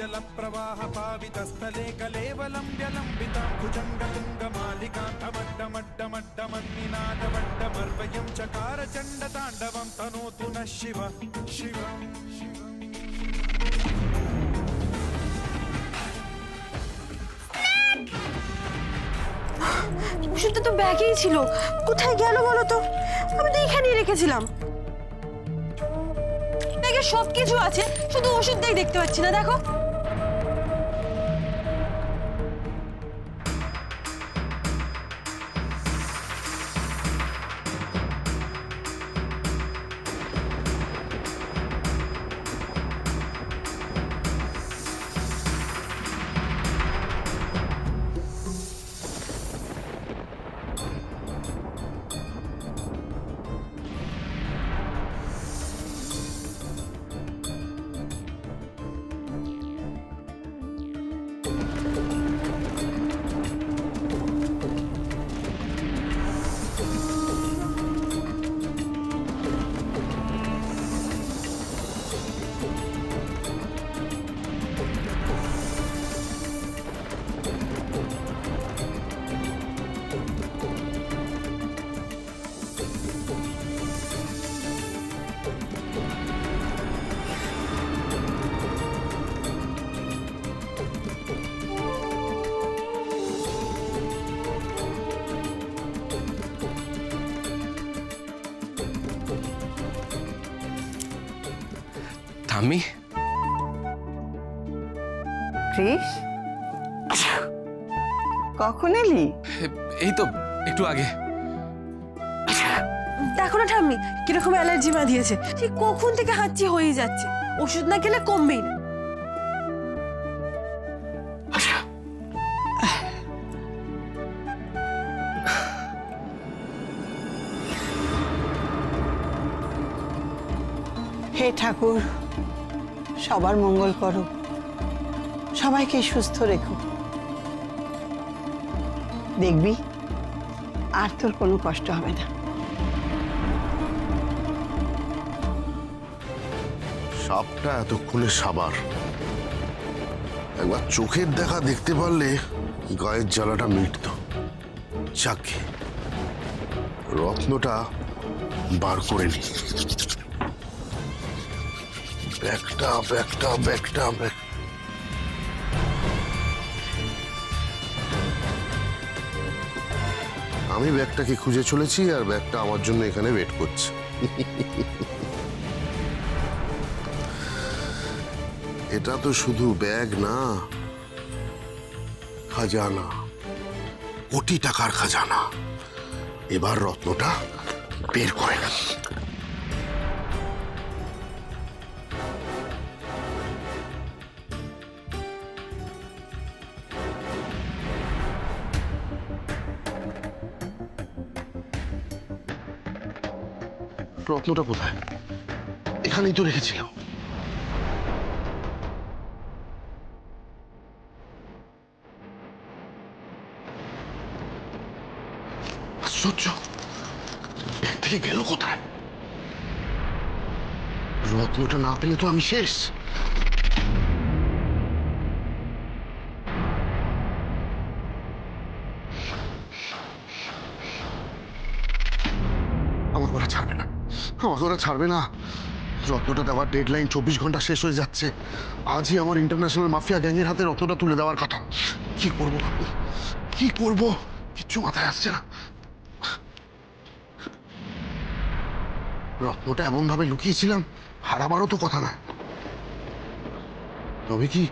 जल प्रवाह पावितस्थले कलेवलं व्यलम्बितां भुजङ्गतुङ्गमालिकान्तमड्डमड्डमड्डमन्निनादवड्डमर्वयं चकार चण्डताण्डवं तनोतु नः शिव शिव। ওষুধটা তো ব্যাগেই ছিল, কোথায় গেল বলো তো? আমি তো এখানেই রেখেছিলাম। ব্যাগে সবকিছু আছে, শুধু ওষুধটাই দেখতে পাচ্ছি না। দেখো আমি ক্রিস, কখন এলি? এই তো একটু আগে। দেখো না ঠাম্মি কিরকম অ্যালার্জি বাঁধিয়েছে, সেই কখন থেকে হাঁচি হয়ে যাচ্ছে, ওষুধ না খেলে কমবেই না। হে ঠাকুর, সবার মঙ্গল করো, সবাইকে সুস্থ রেখো। দেখবি আর তোর কোনো কষ্ট হবে না। সাপটা এতক্ষণে সাবার, একবার চোখের দেখা দেখতে পারলে গায়ের জ্বালাটা মিটত। যাকে রত্নটা বার করে নি। ব্যাগটা ব্যাগটা ব্যাগটা ব্যাগ। আমি ব্যাগটাকে খুঁজে চলেছি আর ব্যাগটা আমার জন্য এখানে ওয়েট করছে। এটা তো শুধু ব্যাগ না, খাজানা, কোটি টাকার খাজানা। এবার রত্নটা বের করে না। রত্নটা কোথায়? এখানেই তো রেখেছিলাম। আশ্চর্য, ব্যাগ থেকে গেল কোথায়? রত্নটা না পেলে তো আমি শেষ। আমাকে ওরা ছাড়বে না, আমাকে ওরা ছাড়বে না। রত্নটা দেওয়ার ডেডলাইন 24 ঘন্টা শেষ হয়ে যাচ্ছে। আজই আমার ইন্টারন্যাশনাল মাফিয়া গ্যাংয়ের হাতে রত্নটা তুলে দেওয়ার কথা। কি করব, কি করব, কিচ্ছু মাথায় আসছে না। রত্নটা এমন ভাবে লুকিয়েছিলাম, হারাবারও তো কথা না। তবে কি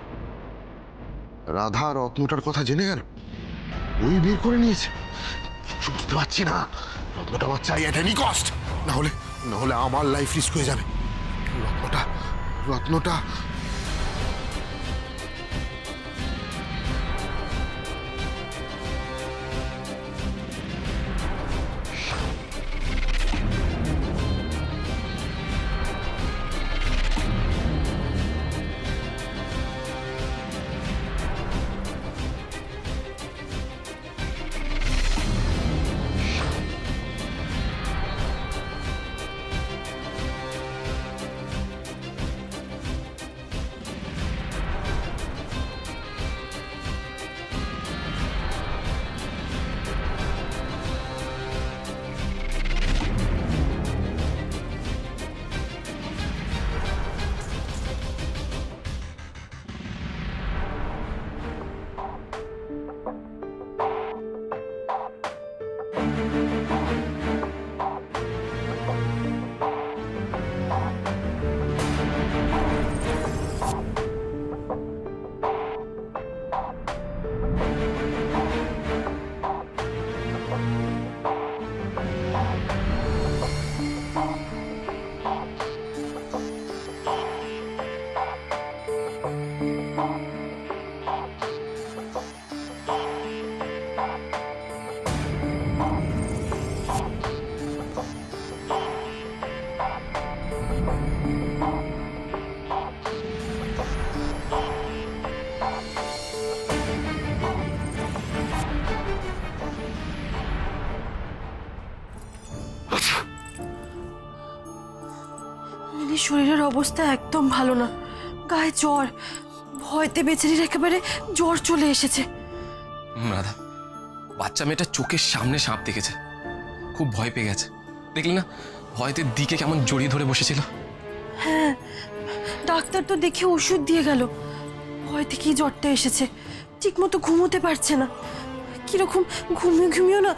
রাধা রত্নটার কথা জেনে গেল? ওই বের করে নিয়েছে? কিছু বুঝতে পারছি না। রত্নটা আমার চাই এট এনি কস্ট, না হলে আমার লাইফ রিস্ক হয়ে যাবে। রত্নটা রত্নটা নিনির শরীরের অবস্থা একদম ভালো না, গায়ে জ্বর, ভয়তে বেচারির একেবারে জ্বর চলে এসেছে। রাধা, বাচ্চা মেয়েটা চোখের সামনে সাপ দেখেছে, খুব ভয় পেয়ে গেছে। দেখলি না, ভয়তে দিকে কেমন জড়িয়ে ধরে বসেছিল। হ্যাঁ, ডাক্তার তো দেখে ওষুধ দিয়ে গেল, ভয় থেকেই জ্বরটা এসেছে। ঠিক মতো ঘুমোতে পারছে না, কিরকম ঘুমিয়ে ঘুমিয়েও না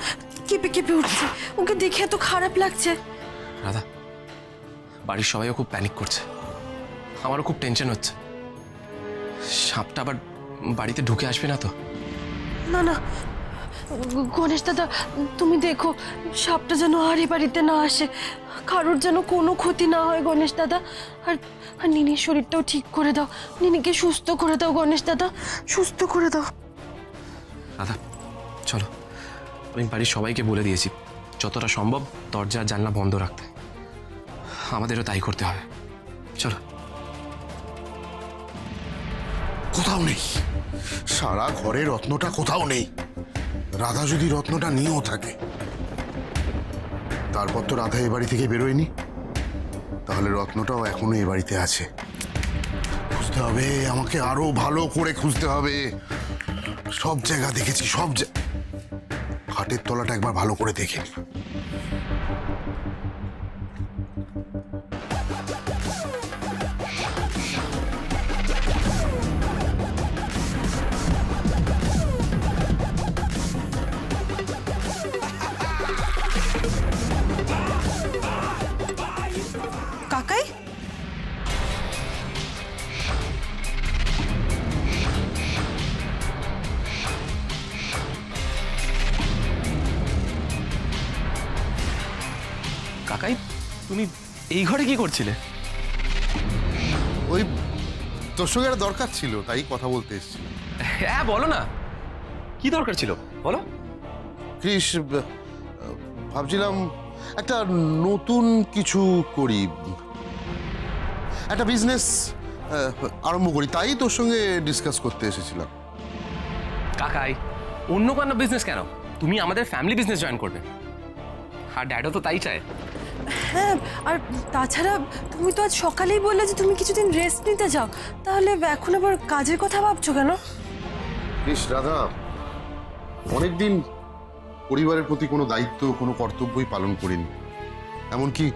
কেঁপে কেঁপে উঠছে। ওকে দেখে এত খারাপ লাগছে। রাধা, বাড়ির সবাইও খুব প্যানিক করছে, আমারও খুব টেনশন হচ্ছে। সাপটা আবার বাড়িতে ঢুকে আসবে না তো? না না গণেশ দাদা, তুমি দেখো সাপটা যেন আর এ বাড়িতে না আসে, কারোর যেন কোনো ক্ষতি না হয় গণেশ দাদা। আর আর নিনির শরীরটাও ঠিক করে দাও, নিনিকে সুস্থ করে দাও গণেশ দাদা, সুস্থ করে দাও। রাধা চলো, আমি বাড়ির সবাইকে বলে দিয়েছি যতটা সম্ভব দরজা আর জানলা বন্ধ রাখতে। আমাদেরও তাই করতে হবে, চলো। কোথাও নেই, সারা ঘরে রত্নটা কোথাও নেই। রাধা যদি রত্নটা নিয়েও থাকে, তারপর তো রাধা এ বাড়ি থেকে বেরোয়নি, তাহলে রত্নটাও এখনো এ বাড়িতে আছে। খুঁজতে হবে, আমাকে আরো ভালো করে খুঁজতে হবে। সব জায়গা দেখেছি, খাটের তলাটা একবার ভালো করে দেখে নি। কাকাই, কাকাই, তুমি এই ঘরে কি করছিলে? ওই তোর সঙ্গে একটা দরকার ছিল, তাই কথা বলতে এসেছি। হ্যাঁ বলো না, কি দরকার ছিল বলো। ক্রিস, ভাবছিলাম একটা নতুন কিছু করি, একটা বিজনেস আরম্ভ করি, তাই তোর সঙ্গে ডিসকাস করতে এসেছিলাম। কাকাই, অন্য কোনো বিজনেস কেন? তুমি আমাদের ফ্যামিলি বিজনেস জয়েন করবে, আর ড্যাডও তো তাই চায়। হ্যাঁ, আর তাছাড়া তুমি তো আজ সকালেই বললে যে তুমি কিছুদিন রেস্ট নিতে যাও, তাহলে এখন আবার কাজের কথা ভাবছো কেন? ক্রিস, রাধা, অনেকদিন পরিবারের প্রতি কোনো দায়িত্ব, কোনো কর্তব্যই পালন করিনি, এমনকি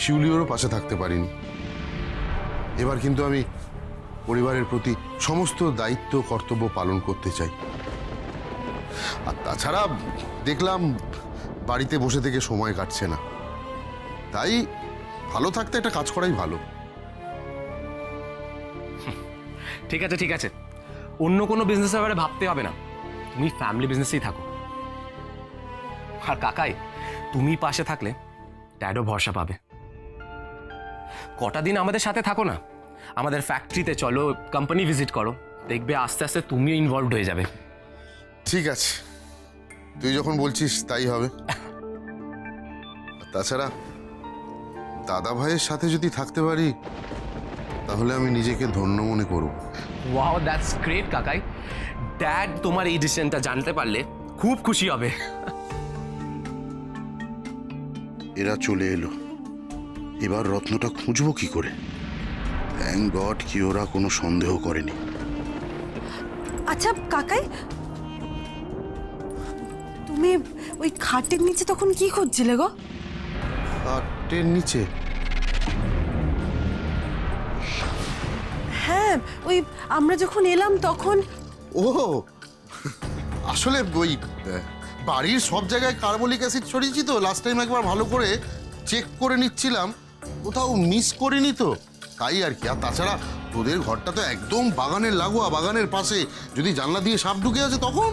শিউলিওরও পাশে থাকতে পারিনি। এবার কিন্তু আমি পরিবারের প্রতি সমস্ত দায়িত্ব, কর্তব্য পালন করতে চাই। আর তাছাড়া দেখলাম বাড়িতে বসে থেকে সময় কাটছে না, তাই ভালো থাকতে একটা কাজ করাই ভালো। ঠিক আছে ঠিক আছে, অন্য কোনো বিজনেসের ব্যাপারে ভাবতে হবে না, তুমি ফ্যামিলি বিজনেসেই থাকো। আর কাকাই, তুমি পাশে থাকলে ড্যাডও ভরসা পাবে। কটা দিন আমাদের সাথে থাকো না, আমাদের ফ্যাক্টরিতে চলো, কোম্পানি ভিজিট করো, দেখবে আস্তে আস্তে তুমিও ইনভলভড হয়ে যাবে। ঠিক আছে, তুই যখন বলছিস তাই হবে। তাছাড়া দাদা ভাইয়ের সাথে যদি থাকতে পারি, তাহলে আমি নিজেকে ধন্য মনে করব। ওয়াও, দ্যাটস গ্রেট কাকাই। ড্যাড তোমার এই ডিসিশনটা জানতে পারলে খুব খুশি হবে। এরা চলে এলো, এবার রত্নটা খুঁজবো কি করে? থ্যাঙ্ক গড কি ওরা কোনো সন্দেহ করেনি। আচ্ছা কাকাই, তুমি ওই খাটের নিচে তখন কি খুঁজছিলে গো? খাটের নিচে? হ্যাঁ, ওই আমরা যখন এলাম তখন। ও আসলে ওই বাড়ির সব জায়গায় কার্বলিক অ্যাসিড ছড়িয়েছি তো, লাস্ট টাইম একবার ভালো করে চেক করে নিচ্ছিলাম, কোথাও মিস করিনি তো, তাই আর কি। আর তাছাড়া তোদের ঘরটা তো একদম বাগানের লাগোয়া, বাগানের পাশে, যদি জানলা দিয়ে সাপ ঢুকে আছে তখন।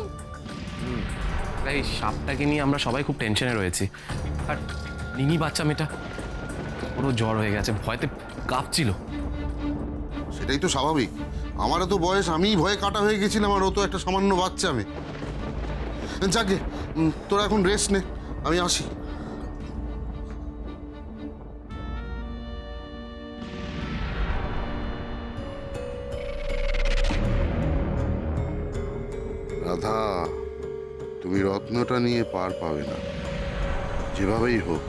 এই সাপটাকে নিয়ে আমরা সবাই খুব টেনশনে রয়েছি। আর নিনি বাচ্চা মেয়েটা পুরো জ্বর হয়ে গেছে, ভয়তে কাঁপছিল। সেটাই তো স্বাভাবিক, আমারও তো বয়স, আমি ভয়ে কাটা হয়ে গেছিলাম, আর ও তো একটা সামান্য বাচ্চা মেয়ে। যাকে তোরা এখন রেস্ট নে, আমি আসি। রাধা, তুমি রত্নটা নিয়ে পার পাবে না, যেভাবেই হোক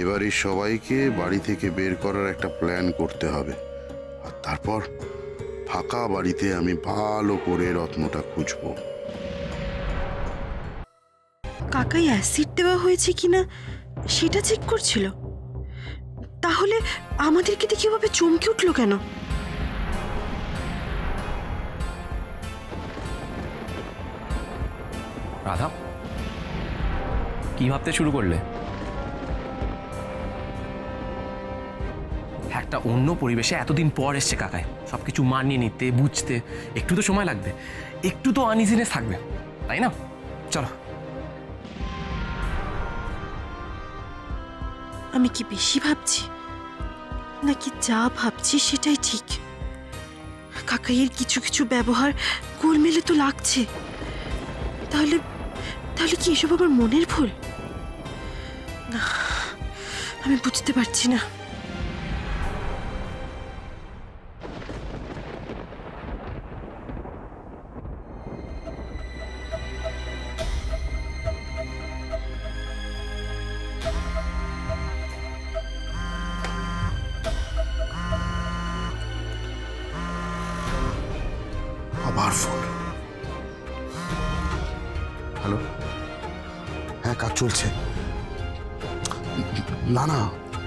এবার এই সবাইকে বাড়ি থেকে বের করার একটা প্ল্যান করতে হবে, আর তারপর ফাঁকা বাড়িতে আমি ভালো করে রত্নটা খুঁজবো। কাকাই অ্যাসিড দেওয়া হয়েছে কিনা সেটা চেক করছিল। তাহলে আমাদেরকে দেখে এভাবে চমকে উঠলো কেন? রাধা, কি ভাবতে শুরু করলে? একটা অন্য পরিবেশে এতদিন পর এসছে কাকায়, সবকিছু মানিয়ে নিতে, বুঝতে একটু তো সময় লাগবে, একটু তো আনইজিনেস থাকবে, তাই না? চলো। আমি কি বেশি ভাবছি, নাকি যা ভাবছি সেটাই ঠিক? কাকাইয়ের কিছু কিছু ব্যবহার গোলমেলে তো লাগছে। তাহলে তাহলে কি এসব আমার মনের ভুল? না, আমি বুঝতে পারছি না। আবার ফোন। হ্যালো, হ্যাঁ কাজ চলছে। না না,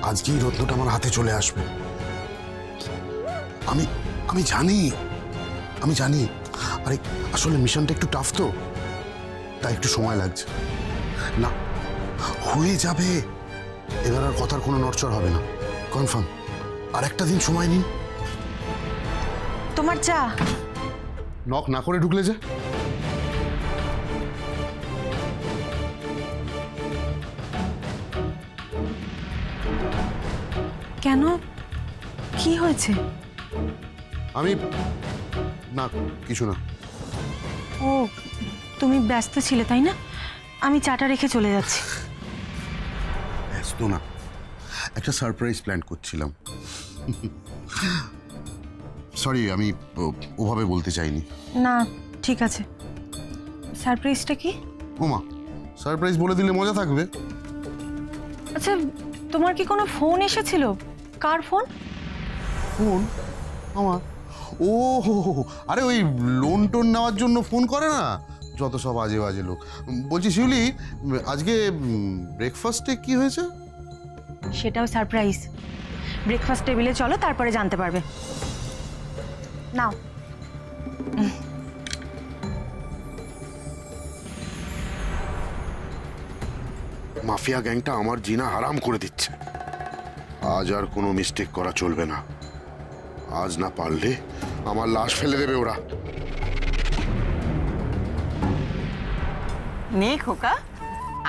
আজকেই রত্নটা আমার হাতে চলে আসবে। আমি আমি জানি, আমি জানি। আরে আসলে মিশনটা একটু টাফ তো, তাই একটু সময় লাগছে। না, হয়ে যাবে। এবার আর কথার কোনো নড়চড় হবে না, কনফার্ম। আর একটা দিন সময় নিন। তোমার চা। নক না করে ঢুকলে যে। কেন, কি হয়েছে? আমি না, কিছু না। ও, তুমি ব্যস্ত ছিলে তাই না? আমি চাটা রেখে চলে যাচ্ছি। ব্যস্ত না, একটা সারপ্রাইজ প্ল্যান করছিলাম। সরি, আমি ওভাবে বলতে চাইনি। না, ঠিক আছে। সারপ্রাইজটা কি? ওমা, সারপ্রাইজ বলে দিলে মজা থাকবে। আচ্ছা, তোমার কি কোনো ফোন এসেছিল? কার ফোন? ফোন আমার? ও হো হো, আরে ওই লোন টোন নেওয়ার জন্য ফোন করে না, যত সব আজে বাজে লোক। বলছি শিউলি, আজকে ব্রেকফাস্টে কি হয়েছে? সেটাও সারপ্রাইজ। ব্রেকফাস্ট টেবিলে চলো, তারপরে জানতে পারবে। নাও। মাফিয়া গ্যাংটা আমার জিনা হারাম করে দিচ্ছে। আজ আর কোনো মিস্টেক করা চলবে না। আজ না পারলে আমার লাশ ফেলে দেবে ওরা। নে খোকা,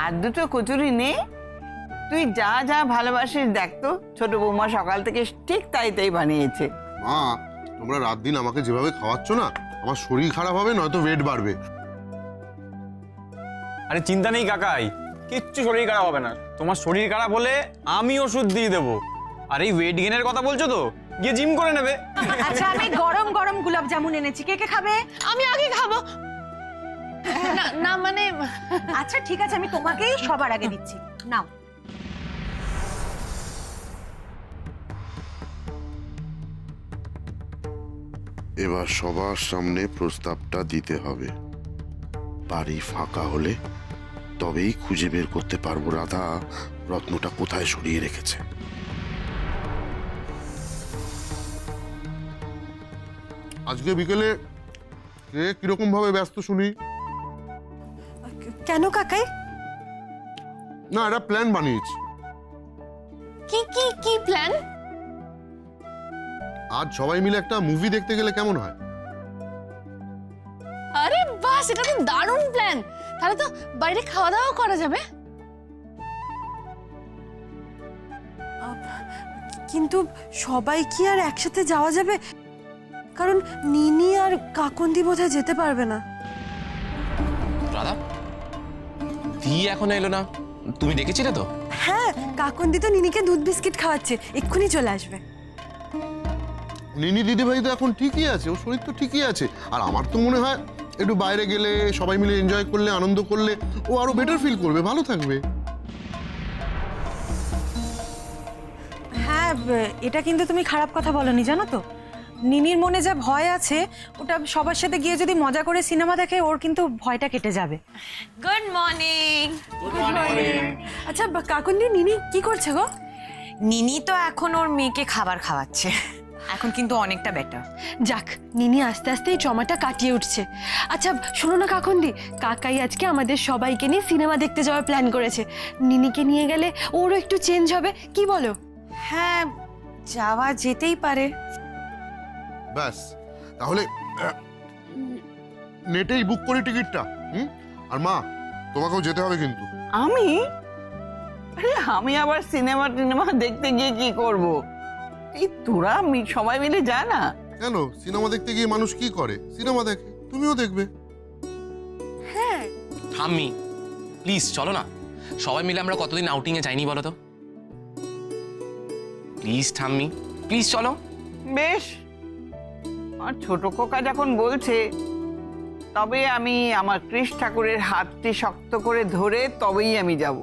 আর দুটো কচুরি নে। তুই যা যা ভালোবাসিস দেখ তো, ছোট বৌমা সকাল থেকে ঠিক তাই তাই বানিয়েছে। মা, তোমরা রাত দিন আমাকে যেভাবে খাওয়াচ্ছ না, আমার শরীর খারাপ হবে, নয়তো ওয়েট বাড়বে। আরে চিন্তা নেই কাকাই, কিচ্ছু শরীর খারাপ হবে না। তোমার শরীর খারাপ হলে আমি ওষুধ দিয়ে দেবো। আর এই ওয়েট গেনের কথা বলছো তো, গিয়ে জিম করে নেবে। আচ্ছা, আমি গরম গরম গোলাপ জামুন এনেছি, কে কে খাবে? আমি আগে খাবো। না না মানে আচ্ছা ঠিক আছে, আমি তোমাকেই সবার আগে দিচ্ছি, নাও। এবার সবার সামনে প্রস্তাবটা দিতে হবে। বাড়ি ফাঁকা হলে তবেই খুঁজে বের করতে পারবো রাধা রত্নটা কোথায় সরিয়ে রেখেছে। আজকে বিকেলে কে কিরকম ভাবে ব্যস্ত শুনি? কেন কাকাই? না, এটা প্ল্যান বানিয়েছি। কি কি কি প্ল্যান? আজ সবাই মিলে একটা মুভি দেখতে গেলে কেমন হয়? আরে বাহ, এটা তো দারুণ প্ল্যান। তাহলে তো বাইরে খাওয়া দাওয়া করা যাবে। কিন্তু সবাই কি আর একসাথে যাওয়া যাবে? কারণ নিনি আর কাকন্দি বোধহয় যেতে পারবে না। রাধা, দি এখন এলো না, তুমি দেখেছিলে তো? হ্যাঁ, কাকন্দি তো নিনিকে দুধ বিস্কিট খাওয়াচ্ছে, এক্ষুনি চলে আসবে। নিনি দিদি ভাই তো এখন ঠিকই আছে, ওর শরীর তো ঠিকই আছে। আর আমার তো মনে হয় একটু বাইরে গেলে, সবাই মিলে এনজয় করলে, আনন্দ করলে ও আরো বেটার ফিল করবে, ভালো থাকবে। হ্যাঁ, এটা কিন্তু তুমি খারাপ কথা বলনি, জানো তো। নিনির মনে যা ভয় আছে, ওটা সবার সাথে গিয়ে যদি মজা করে সিনেমা দেখে, ওর কিন্তু ভয়টা কেটে যাবে। Good morning. আচ্ছা কাকুন্দি, নিনি কি করছে গো? নিনি তো এখন ওর মেয়েকে খাবার খাওয়াচ্ছে, এখন কিন্তু অনেকটা বেটার। যাক, নিনি আস্তে আস্তে এই ট্রমাটা কাটিয়ে উঠছে। আচ্ছা শোনো না কাকুন্দি, কাকাই আজকে আমাদের সবাইকে নিয়ে সিনেমা দেখতে যাওয়ার প্ল্যান করেছে। নিনিকে নিয়ে গেলে ওরও একটু চেঞ্জ হবে, কি বলো? হ্যাঁ, যাওয়া যেতেই পারে। ব্যাস, তাহলে নেটেই বুক করি টিকিটটা। আর মা, তোমাকেও যেতে হবে কিন্তু। আমি? আরে আমি আবার সিনেমা টিনেমা দেখতে গিয়ে কি করব? এই তোরা সবাই মিলে যা না। কেন, সিনেমা দেখতে গিয়ে মানুষ কি করে? সিনেমা দেখে, তুমিও দেখবে। ঠাম্মি প্লিজ চলো না, সবাই মিলে আমরা কতদিন আউটিংয়ে যাইনি বলো তো। প্লিজ ঠাম্মি, প্লিজ চলো। বেশ, আর ছোট খোকা যখন বলছে, তবে আমি আমার কৃষ্ণ ঠাকুরের হাতটি শক্ত করে ধরে তবেই আমি যাব।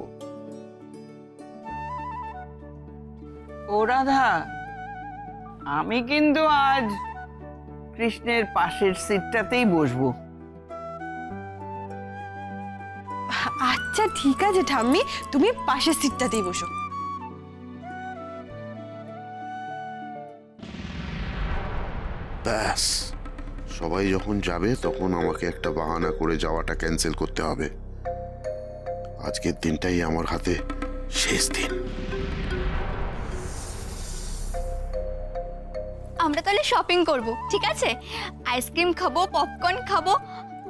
ও রাধা, আমি কিন্তু আজ কৃষ্ণের পাশের সিটটাতেই বসবো। আচ্ছা ঠিক আছে ঠাম্মি, তুমি পাশের সিটটাতেই বসো। ব্যাস, সবাই যখন যাবে তখন আমাকে একটা বাহানা করে যাওয়াটা ক্যান্সেল করতে হবে। আজকের দিনটাই আমার হাতে শেষ দিন। আমরা তাহলে শপিং করব, ঠিক আছে? আইসক্রিম খাবো, পপকর্ন খাবো।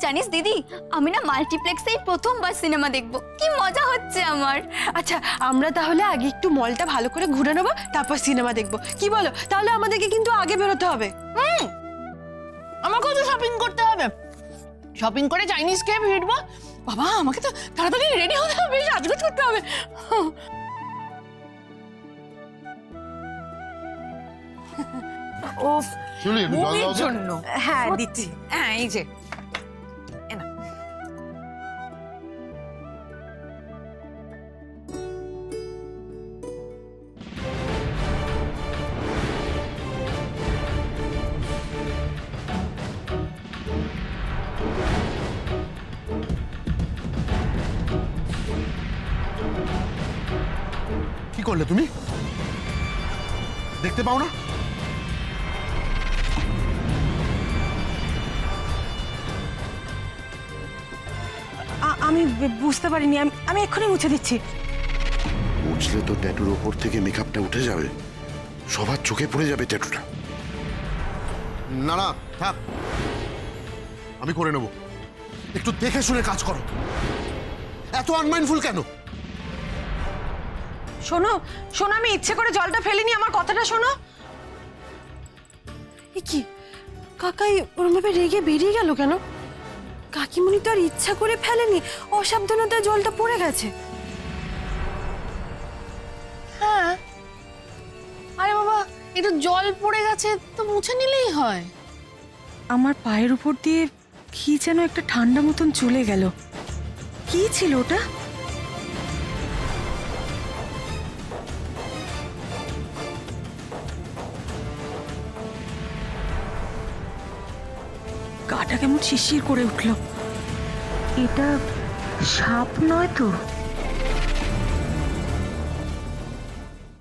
জানিস দিদি, আমি না মাল্টিপ্লেক্সেই প্রথমবার সিনেমা দেখবো, কি মজা হচ্ছে আমার। আচ্ছা আমরা তাহলে আগে একটু মলটা ভালো করে ঘুরে নেবো, তারপর সিনেমা দেখবো, কি বলো? তাহলে আমাদেরকে কিন্তু আগে বেরোতে হবে। আমাকেও তো শপিং করতে হবে। শপিং করে চাইনিজ খেয়ে ফিরবো। বাবা, আমাকে তো তাড়াতাড়ি রেডি হতে হবে, সাজগোজ করতে হবে। ও শুনি, একটু জল দাও তো। জন্য হ্যাঁ, দিচ্ছি। হ্যাঁ, এই যে কি করলে তুমি? দেখতে পাও না? আমি বুঝতে পারিনি, আমি এক্ষুনি মুছে দিচ্ছি। মুছলে তো ট্যাটুর ওপর থেকে মেকআপটা উঠে যাবে, সবার চোখে পড়ে যাবে ট্যাটুটা। না না, থাক, আমি করে নেব। একটু দেখে শুনে কাজ করো, এত আনমাইন্ডফুল কেন? শোনো শোনো, আমি ইচ্ছে করে জলটা ফেলিনি, আমার কথাটা শোনো। এ কি, কাকাই ওরমভাবে রেগে বেরিয়ে গেল কেন? কাকিমণি তো আর ইচ্ছা করে ফেলেনি, অসাবধানতায় জলটা পড়ে গেছে। হ্যাঁ, আরে বাবা, একটু জল পড়ে গেছে তো মুছে নিলেই হয়। আমার পায়ের উপর দিয়ে কি যেন একটা ঠান্ডা মতন চলে গেল। কি ছিল ওটা? গাটা কেমন শিরশির করে উঠল। এটা সাপ নয় তো?